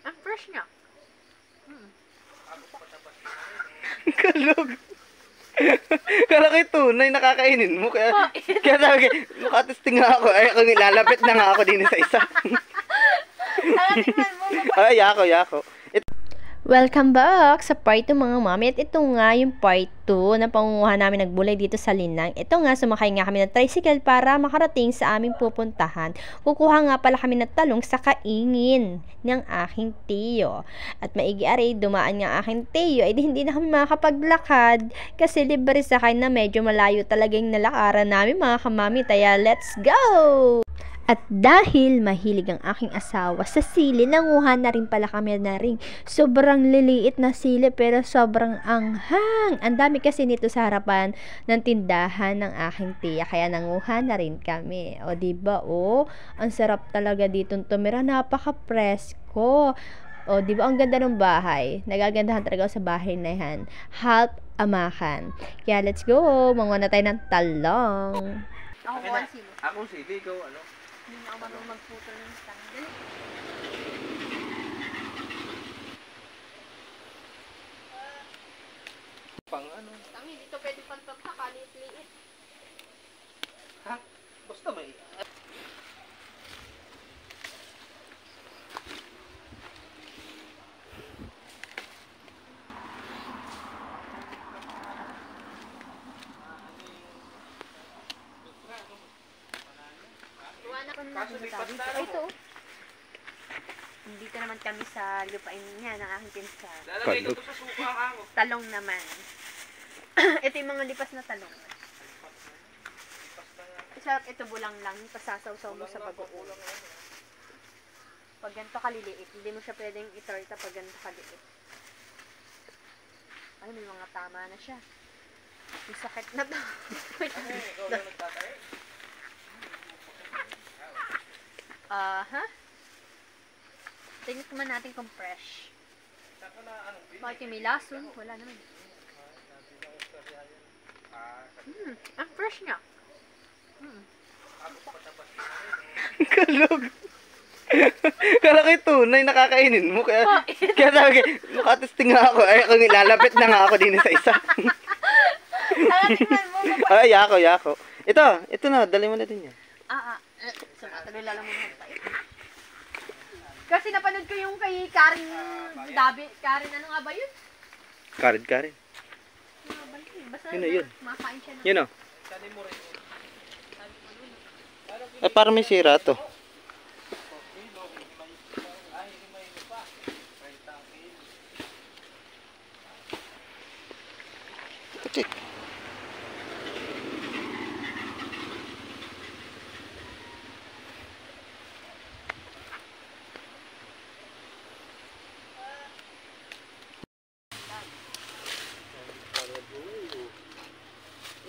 Ang fresh niya. Kalog. Kala ko tunay nakakainin mo. Kaya sabi ko, makatesting nga ako. Ay, ako nilalapit na nga ako din sa isa. Ay, yako. Welcome back sa part 2 mga mami. At ito nga yung part 2 na pangunguha namin nagbulay dito sa Linang. Ito nga, sumakay nga kami ng tricycle para makarating sa aming pupuntahan. Kukuha nga pala kami ng talong sa kaingin ng aking tiyo. At maigi-ari, dumaan nga aking tiyo. Ay hindi na kami makakapaglakad kasi libre sakay na medyo malayo talaga yung nalakaran namin mga kamami. Kaya let's go! At dahil mahilig ang aking asawa sa sili, nanguha na rin pala kami na rin. Sobrang liliit na sili pero sobrang anghang. Ang dami kasi nito sa harapan ng tindahan ng aking tiya. Kaya nanguha na rin kami. O diba ang sarap talaga dito tumira. Napaka-presko. O diba ang ganda ng bahay. Nagagandahan talaga sa bahay na yan. Half amakan. Kaya let's go. Manguha na tayo ng talong. Ako po ang sili. Ako sili, ikaw ano? Hindi na ako marunong magputol ng stang. Dali. Pang ano? Tangi, dito pwede pantagsa, kalit-liit. Ha? Basta may... Ito. Dito naman kami sa lupain niya ng aking pinsan. Lalagay ko sa suka ako. Talong naman. Ito yung mga lipas na talong. Ito bulang lang. Pasasaw-saw mo sa bagoong. Pag ganito kaliliit, hindi mo siya pwedeng itorta pag ganito kaliliit. Ay, may mga tama na siya. May sakit na to. Tingnan natin kung fresh. Bakit may lason? Wala naman. Ang fresh niya. Kalog. Kala ko tunay nakakainin mo. Kaya sabi ko, makatesting nga ako. Ay, ako nilalapit na nga ako din sa isa. Ay, yako. Ito na, dali mo na din yan. Sumatuloy lalaman mo tayo. Kasi napanood ko yung kay Karen Karen ano nga ba yun? Karen. Basta Yun. makain siya na. Yun o. Ay, parang may sira to.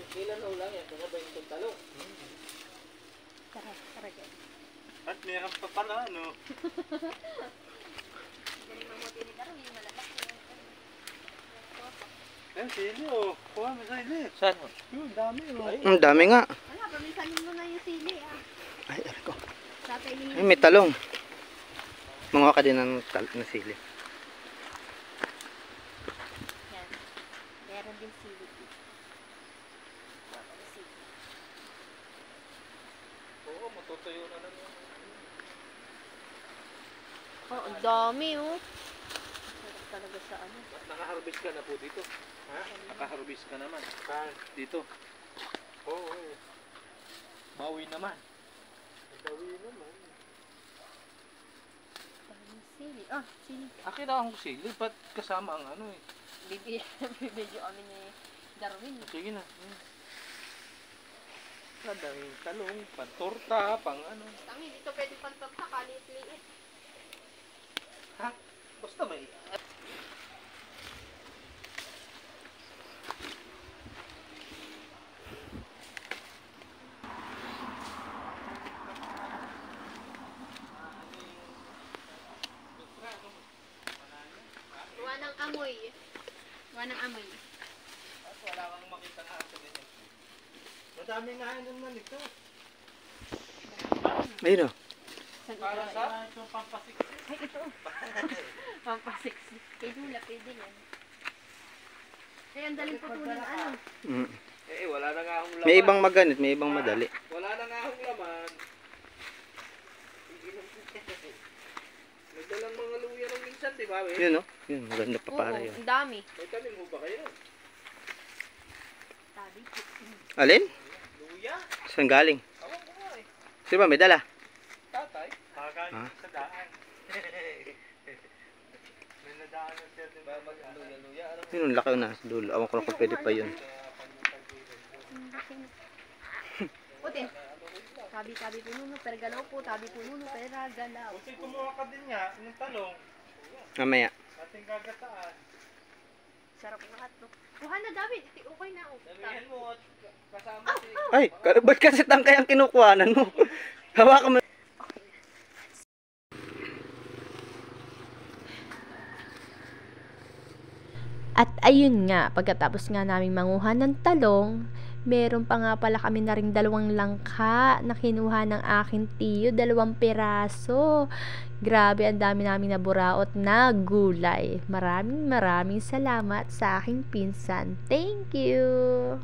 Kailan ho lang yan? Kung ba yung talong? Tara. At meron pa pala, no? Galing mamuti ni Daro, yung malabak. Sili o. Kuha mo sili. Saan? Yun, dami o. Ang dami nga. Wala, paminsanin mo na yung sili Ay, aray ko. Ay, Ay, may talong. Manguha ka din ng sili. Yan. Meron din sili. Oo, matutuyo na lang yun. Ang dami Sarap talaga sa ano. Nakaharvest ka na po dito. Ha? Nakaharvest ka naman. Dito. Oo. Bawi naman. Sili. Sili. Akin na akong sili. Ba't kasama ang ano eh? Bibidyo kami ni Darwin. Sige na. Kadang talong, pantorta, pang ano. Tangi, dito pwede pantagsa, kalit-liit. Ha? Basta may... Gawa ng amoy. Wala kang makita na aso ganyan. Madami nga naman ito. Ayun o. Para sa? Itong pampasiksi. Ay, ito. Pampasiksi. Kay Dula, pwede yan. Ay, ang daling putulin, ano? Wala na nga akong laman. May ibang maganit, may ibang madali. Wala na nga akong laman. May dalang mga luya nung minsan, di ba? Yun, no? Yun, maganda pa para Oo, yun. ang dami. May tanim mo ba kayo? Sabi. Alin? Luya? Saan galing? Awang ko nga eh. Sino ba, may dala? Tatay? Kagaling Ah. sa daan. May nadaan na siya, di ba? Mag-luya-luya. Yun, ang laki na sa dulo. Awan ko lang kung pwede pa yun. Putin. Tabi-tabi po nuno, pergalaw po. Tabi po nuno, pergalaw. Kasi kumuha ka din niya, ng talong. Mamaya. Ating gagataan. Sarap ng hotdog. Kuha na, David. Okay na. Sabihin mo, kasama si... Ay, ba't kasi tangkay ang kinukuhanan mo? Hawakan mo. At ayun nga, pagkatapos nga naming manguha ng talong, meron pa nga pala kami na ring 2 langka na kinuha ng aking tiyo, 2 piraso. Grabe, ang dami namin naburaot na gulay. Maraming salamat sa aking pinsan. Thank you!